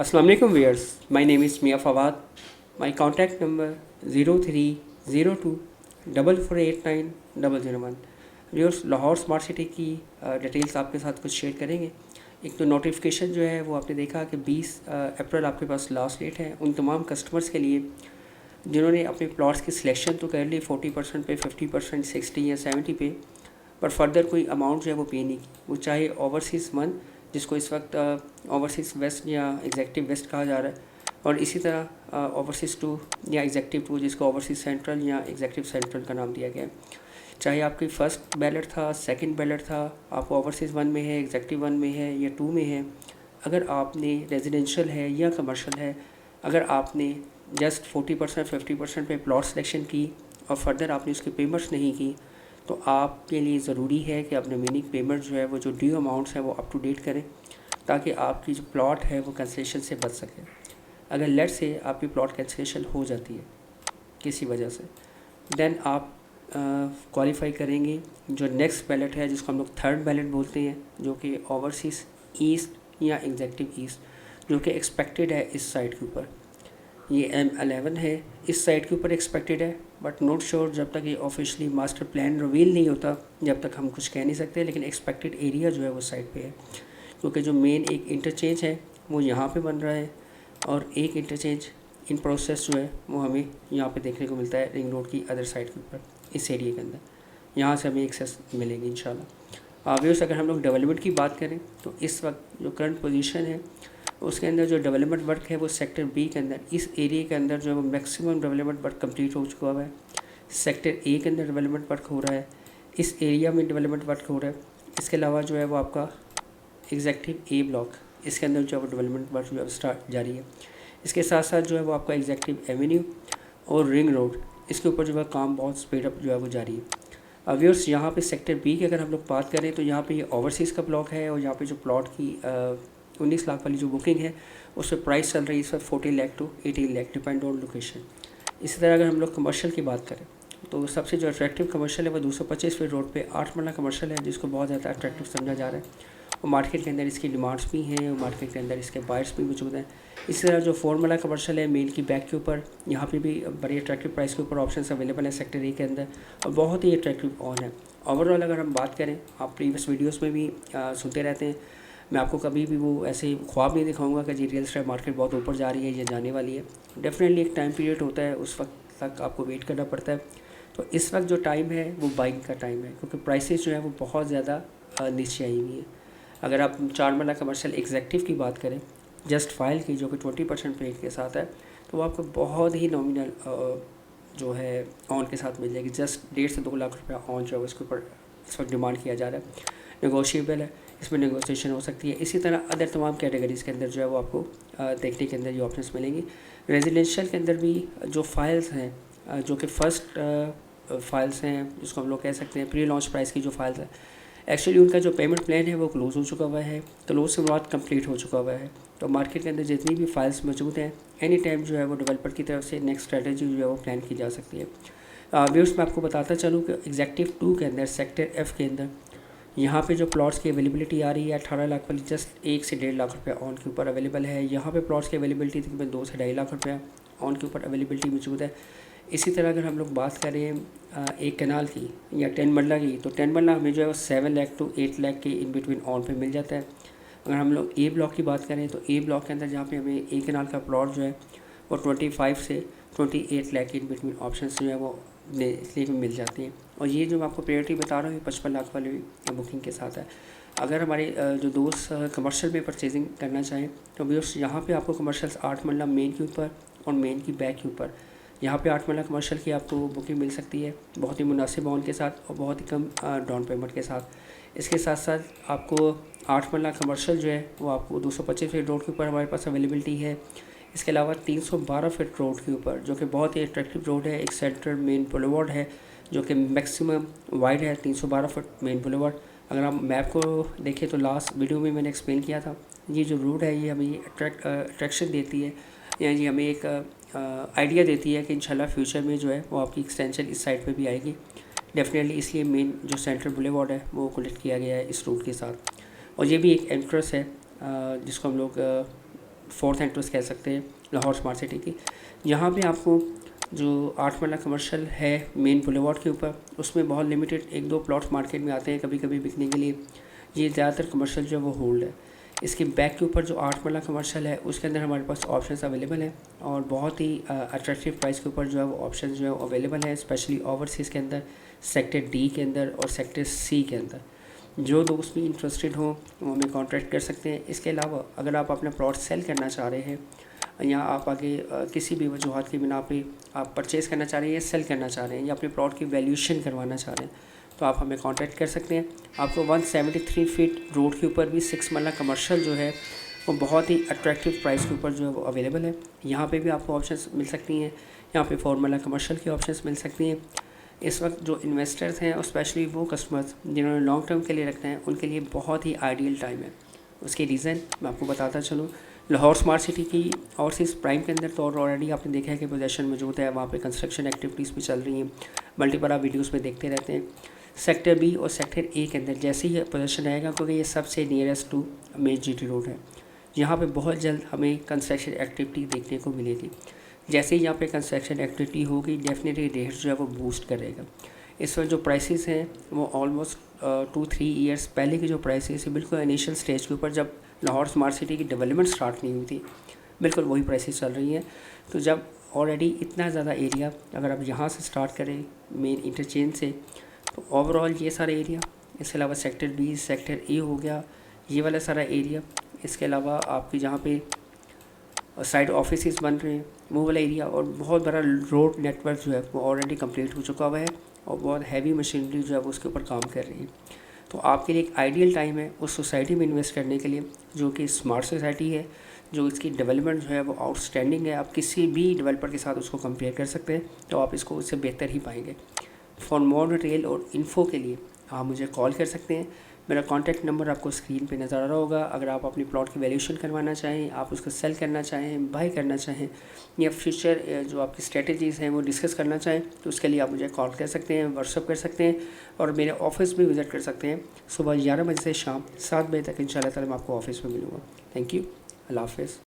अस्सलाम वालेकुम viewers, my name is Mian Fawad. My contact number 030244890001। Viewers, Lahore smart city की details आपके साथ कुछ शेयर करेंगे। एक तो नोटिफिकेशन जो है वो आपने देखा कि 20 अप्रैल आपके पास लास्ट डेट है उन तमाम कस्टमर्स के लिए जिन्होंने अपने प्लॉट्स की सिलेक्शन तो कर ली 40% पे, 50%, 60 या 70 पे, पर फर्दर कोई अमाउंट जो है वो पे नहीं की। वो चाहे ओवरसीज़ 1, जिसको इस वक्त ओवरसीज़ वेस्ट या एग्जेक्टिव वेस्ट कहा जा रहा है, और इसी तरह ओवरसीज़ 2 या एग्जेक्टिव 2, जिसको ओवरसीज़ सेंट्रल या एग्जेक्टिव सेंट्रल का नाम दिया गया है। चाहे आपकी फ़र्स्ट बैलेट था, सेकंड बैलेट था, आप ओवरसीज़ 1 में है, एग्जेक्टिव 1 में है या 2 में है, अगर आपने रेजिडेंशियल है या कमर्शियल है, अगर आपने जस्ट 40% 50% पे प्लॉट सिलेक्शन की और फर्दर आपने उसकी पेमेंट्स नहीं की, तो आपके लिए ज़रूरी है कि अपने मीनिंग पेमेंट जो है वो जो ड्यू अमाउंट्स हैं वो अप टू डेट करें, ताकि आपकी जो प्लॉट है वो कैंसिलेशन से बच सके। अगर लेट से आपकी प्लॉट कैंसिलेशन हो जाती है किसी वजह से, देन आप क्वालिफाई करेंगे जो नेक्स्ट बैलेट है, जिसको हम लोग थर्ड बैलेट बोलते हैं, जो कि ओवरसीज़ ईस्ट या एग्जेक्टिव ईस्ट, जो कि एक्सपेक्टेड है इस साइड के ऊपर। ये M11 है, इस साइड के ऊपर एक्सपेक्टेड है, बट नॉट श्योर। जब तक ये ऑफिशियली मास्टर प्लान रिवील नहीं होता, जब तक हम कुछ कह नहीं सकते, लेकिन एक्सपेक्टेड एरिया जो है वो साइड पे है, क्योंकि जो मेन एक इंटरचेंज है वो यहाँ पे बन रहा है, और एक इंटरचेंज इन प्रोसेस जो है वो हमें यहाँ पे देखने को मिलता है रिंग रोड की अदर साइड के ऊपर, इस एरिया के अंदर। यहाँ से हमें एक्सेस मिलेगी इंशाल्लाह। व्यूअर्स, अगर हम लोग डेवलपमेंट की बात करें तो इस वक्त जो करंट पोजीशन है उसके अंदर जो डेवलपमेंट वर्क है वो सेक्टर बी के अंदर, इस एरिया के अंदर जो है वो मैक्सिमम डेवलपमेंट वर्क कंप्लीट हो चुका हुआ है। सेक्टर ए के अंदर डेवलपमेंट वर्क हो रहा है, इस एरिया में डेवलपमेंट वर्क हो रहा है। इसके अलावा जो है वो आपका एग्जेक्टिव ए ब्लॉक, इसके अंदर जो है वो डेवलपमेंट वर्क जो है स्टार्ट जारी है। इसके साथ साथ जो है वो आपका एग्जेक्टिव एवेन्यू और रिंग रोड, इसके ऊपर जो है काम बहुत स्पीड अप जो है वो जारी है। व्यूअर्स, यहाँ पे सेक्टर बी की अगर हम लोग बात करें तो यहाँ पे ये ओवरसीज़ का ब्लॉक है, और यहाँ पे जो प्लॉट की 19 लाख वाली जो बुकिंग है उस पर प्राइस चल रही है इस वक्त 40 lakh to 18 lakh, depend on location. इसी तरह अगर हम लोग कमर्शियल की बात करें तो सबसे जो अट्रैक्टिव कमर्शियल है वो 225 फीट रोड पे 8 मरला कमर्शियल है, जिसको बहुत ज़्यादा अट्रैक्टिव समझा जा रहा है, और मार्केट के अंदर इसकी डिमांड्स भी हैं, और मार्केट के अंदर इसके बायर्स भी मौजूद हैं। इसी तरह जो 4 मरला कमर्शियल है मेल की बैक के ऊपर, यहाँ पे भी बड़ी अट्रैक्टिव प्राइस के ऊपर ऑप्शंस अवेलेबल है सेक्टर ए के अंदर, और बहुत ही अट्रैक्टिव ऑन है। ओवरऑल अगर हम बात करें, आप प्रीवियस वीडियोज़ में भी सुनते रहते हैं, मैं आपको कभी भी वो ऐसे ख्वाब नहीं दिखाऊंगा कि जी रियल एस्टेट मार्केट बहुत ऊपर जा रही है या जाने वाली है। डेफिनेटली एक टाइम पीरियड होता है, उस वक्त तक आपको वेट करना पड़ता है। तो इस वक्त जो टाइम है वो बाइंग का टाइम है, क्योंकि प्राइसेस जो है वो बहुत ज़्यादा नीचे आई हुई है। अगर आप 4 मरला कमर्शियल एग्जेक्टिव की बात करें, जस्ट फाइल की, जो कि 20% रेट के साथ है, तो वो आपको बहुत ही नॉमिनल जो है ऑन के साथ मिल जाएगी। जस्ट 1.5 से 2 लाख रुपया ऑन जो है उसके ऊपर इस वक्त डिमांड किया जा रहा है। नेगोशिएबल है, इसमें नेगोशिएशन हो सकती है। इसी तरह अदर तमाम कैटेगरीज़ के अंदर जो है वो आपको देखने के अंदर ये ऑप्शंस मिलेंगी। रेजिडेंशियल के अंदर भी जो फाइल्स हैं, जो कि फ़र्स्ट फाइल्स हैं, जिसको हम लोग कह सकते हैं प्री लॉन्च प्राइस की जो फाइल्स है, एक्चुअली उनका जो पेमेंट प्लान है वो क्लोज़ हो चुका हुआ है, क्लोज से मुराद कंप्लीट हो चुका हुआ है। तो मार्केट के अंदर जितनी भी फाइल्स मौजूद हैं, एनी टाइम जो है वो डेवलपर की तरफ से नेक्स्ट स्ट्रेटजी जो है वो प्लान की जा सकती है। व्यूअर्स, मैं आपको बताता चलूँ कि एग्जेक्टिव 2 के अंदर सेक्टर एफ़ के अंदर यहाँ पे जो प्लॉट्स की अवेलेबिलिटी आ रही है 18 लाख वाली, जस्ट 1 से 1.5 लाख रुपया ऑन के ऊपर अवेलेबल है। यहाँ पे प्लॉट्स की अवेलेबिलिटी तकरीबन 2 से 2.5 लाख रुपया ऑन के ऊपर अवेलेबिलिटी मौजूद है। इसी तरह अगर हम लोग बात करें एक कनाल की या 10 मरला की, तो 10 मरला हमें जो है वो 7 लाख टू 8 लाख के इन बिटवीन ऑन पे मिल जाता है। अगर हम लोग ए ब्लॉक की बात करें तो ए ब्लॉक के अंदर जहाँ पे हमें एक कनाल का प्लॉट जो है वो 25 से 28 लाख के इन बिटवीन ऑप्शन जो है वो देखने को मिल जाती हैं। और ये जो मैं आपको प्रायोरिटी बता रहा हूँ 55 लाख वाली बुकिंग के साथ है। अगर हमारे जो दोस्त कमर्शियल में परचेजिंग करना चाहें तो भी यहाँ पे आपको कमर्शियल्स 8 मरला मेन के ऊपर और मेन की बैक के ऊपर, यहाँ पे 8 मरला कमर्शियल की आपको बुकिंग मिल सकती है बहुत ही मुनासिब ऑन के साथ और बहुत ही कम डाउन पेमेंट के साथ। इसके साथ साथ आपको 8 मरला कमर्शियल जो है वो आपको 225 फीट रोड के ऊपर हमारे पास अवेलेबिलिटी है। इसके अलावा 312 फीट रोड के ऊपर, जो कि बहुत ही अट्रैक्टिव रोड है, एक सेंट्रल मेन बुलेवार्ड है जो कि मैक्सिमम वाइड है, 312 फुट मेन बुलेवार्ड। अगर आप मैप को देखें तो लास्ट वीडियो में मैंने एक्सप्लेन किया था, ये जो रोड है ये हमें अट्रैक्शन देती है, या ये हमें एक आइडिया देती है कि इंशाल्लाह फ्यूचर में जो है वो आपकी एक्सटेंशन इस साइड पे भी आएगी डेफिनेटली। इसलिए मेन जो सेंट्रल बुलेवार्ड है वो कनेक्ट किया गया है इस रोड के साथ। और ये भी एक एंट्रेंस है जिसको हम लोग फोर्थ एंट्रेंस कह सकते हैं लाहौर स्मार्ट सिटी की। यहाँ पे आपको जो 8 मरला कमर्शियल है मेन बुलेवार्ड के ऊपर, उसमें बहुत लिमिटेड 1-2 प्लॉट्स मार्केट में आते हैं कभी कभी बिकने के लिए। ये ज़्यादातर कमर्शियल जो है वो होल्ड है। इसके बैक के ऊपर जो 8 मरला कमर्शियल है उसके अंदर हमारे पास ऑप्शंस अवेलेबल हैं और बहुत ही अट्रैक्टिव प्राइस के ऊपर जो है वो ऑप्शन जो है वो अवेलेबल है, स्पेशली ओवरसीज़ के अंदर, सेक्टर डी के अंदर और सेक्टर सी के अंदर। जो दोस्त भी इंटरेस्टेड हो वो हमें कॉन्टैक्ट कर सकते हैं। इसके अलावा अगर आप अपना प्लॉट सेल करना चाह रहे हैं या आप आगे किसी भी वजूहत की बिना पे आप परचेज़ करना चाह रहे हैं या सेल करना चाह रहे हैं या अपने प्लॉट की वैल्यूएशन करवाना चाह रहे हैं, तो आप हमें कांटेक्ट कर सकते हैं। आपको 173 फीट रोड के ऊपर भी 6 मरला कमर्शियल जो है वो बहुत ही अट्रैक्टिव प्राइस के ऊपर जो है वो अवेलेबल है। यहाँ पे भी आपको ऑप्शंस मिल सकती हैं। यहाँ पे 4 मरला कमर्शियल की ऑप्शंस मिल सकती हैं। इस वक्त जो इन्वेस्टर्स हैं और स्पेशली वो कस्टमर्स जिन्होंने लॉन्ग टर्म के लिए रखना है उनके लिए बहुत ही आइडियल टाइम है। उसके रीज़न मैं आपको बताता चलूँ। लाहौर स्मार्ट सिटी की ओवरसीज़ प्राइम के अंदर तो ऑलरेडी आपने देखा है कि पोजीशन मौजूद है, वहाँ पे कंस्ट्रक्शन एक्टिविटीज़ भी चल रही हैं, मल्टीपल आप वीडियोस में देखते रहते हैं। सेक्टर बी और सेक्टर ए के अंदर जैसे ही पोजीशन आएगा, क्योंकि ये सबसे nearest to main GT road है, यहाँ पे बहुत जल्द हमें कंस्ट्रक्शन एक्टिविटी देखने को मिलेगी। जैसे ही यहाँ पे कंस्ट्रक्शन एक्टिविटी होगी डेफिनेटली रेट जो है वो बूस्ट करेगा। इस वक्त जो प्राइसेस हैं वो ऑलमोस्ट 2-3 ईयर्स पहले की जो प्राइसेस है बिल्कुल इनिशियल स्टेज के ऊपर जब लाहौर स्मार्ट सिटी की डेवलपमेंट स्टार्ट नहीं हुई थी, बिल्कुल वही प्राइसेस चल रही हैं। तो जब ऑलरेडी इतना ज़्यादा एरिया अगर आप यहाँ से स्टार्ट करें मेन इंटरचेंज से, तो ओवरऑल ये सारा एरिया, इसके अलावा सेक्टर बी सेक्टर ए हो गया, ये वाला सारा एरिया, इसके अलावा आपकी जहाँ पे साइड ऑफिसेज बन रहे हैं वो वाला एरिया, और बहुत बड़ा रोड नेटवर्क जो है वो ऑलरेडी कंप्लीट हो चुका हुआ है और बहुत हैवी मशीनरी जो है वो उसके ऊपर काम कर रही है। तो आपके लिए एक आइडियल टाइम है उस सोसाइटी में इन्वेस्ट करने के लिए जो कि स्मार्ट सोसाइटी है, जो इसकी डेवलपमेंट जो है वो आउटस्टैंडिंग है। आप किसी भी डेवलपर के साथ उसको कंपेयर कर सकते हैं तो आप इसको उससे बेहतर ही पाएंगे। फॉर मोर डिटेल और इन्फो के लिए आप मुझे कॉल कर सकते हैं। मेरा कॉन्टैक्ट नंबर आपको स्क्रीन पे नज़र आ रहा होगा। अगर आप अपनी प्लॉट की वैल्यूएशन करवाना चाहें, आप उसको सेल करना चाहें, बाई करना चाहें या फ्यूचर जो आपकी स्ट्रेटजीज़ हैं वो डिस्कस करना चाहें, तो उसके लिए आप मुझे कॉल कर सकते हैं, व्हाट्सअप कर सकते हैं और मेरे ऑफिस भी विज़िट कर सकते हैं। सुबह 11 बजे से शाम 7 बजे तक इंशाल्लाह ताला मैं आपको ऑफिस में मिलूँगा। Thank you. अल्लाह हाफ़िज़।